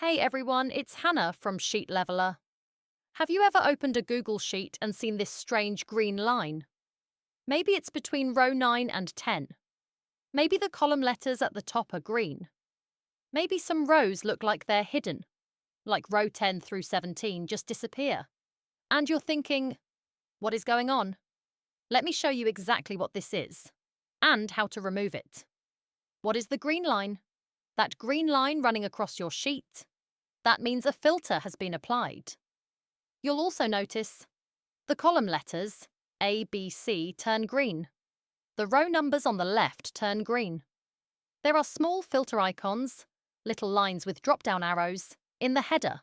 Hey everyone, it's Hannah from Sheet Leveler. Have you ever opened a Google Sheet and seen this strange green line? Maybe it's between row 9 and 10. Maybe the column letters at the top are green. Maybe some rows look like they're hidden, like row 10 through 17 just disappear. And you're thinking, what is going on? Let me show you exactly what this is and how to remove it. What is the green line? That green line running across your sheet? That means a filter has been applied. You'll also notice the column letters, A, B, C, turn green. The row numbers on the left turn green. There are small filter icons, little lines with drop-down arrows, in the header.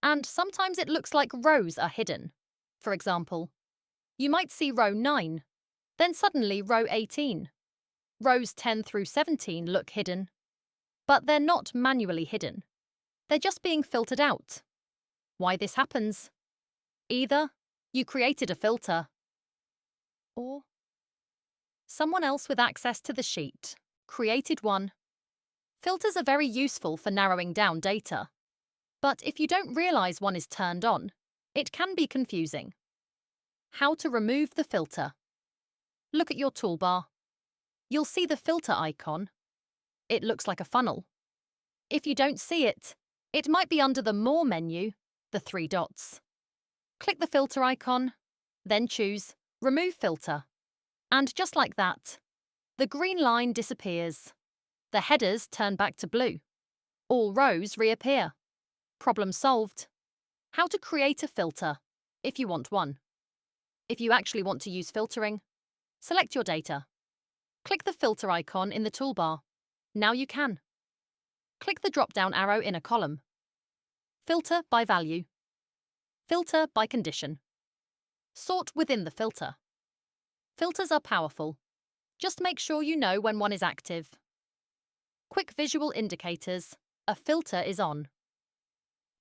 And sometimes it looks like rows are hidden. For example, you might see row 9, then suddenly row 18. Rows 10 through 17 look hidden, but they're not manually hidden. They're just being filtered out. Why this happens? Either you created a filter, or someone else with access to the sheet created one. Filters are very useful for narrowing down data, but if you don't realize one is turned on, it can be confusing. How to remove the filter? Look at your toolbar. You'll see the filter icon. It looks like a funnel. If you don't see it, it might be under the More menu, the 3 dots. Click the filter icon, then choose Remove Filter. And just like that, the green line disappears. The headers turn back to blue. All rows reappear. Problem solved. How to create a filter, if you want one. If you actually want to use filtering, select your data. Click the filter icon in the toolbar. Now you can. Click the drop-down arrow in a column. Filter by value. Filter by condition. Sort within the filter. Filters are powerful. Just make sure you know when one is active. Quick visual indicators. A filter is on.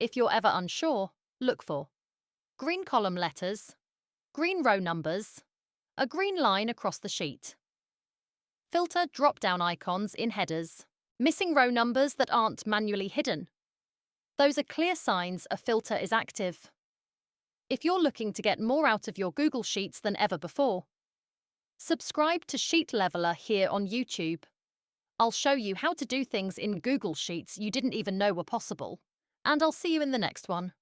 If you're ever unsure, look for green column letters, green row numbers, a green line across the sheet. Filter drop-down icons in headers. Missing row numbers that aren't manually hidden. Those are clear signs a filter is active. If you're looking to get more out of your Google Sheets than ever before, subscribe to Sheet Leveler here on YouTube. I'll show you how to do things in Google Sheets you didn't even know were possible, and I'll see you in the next one.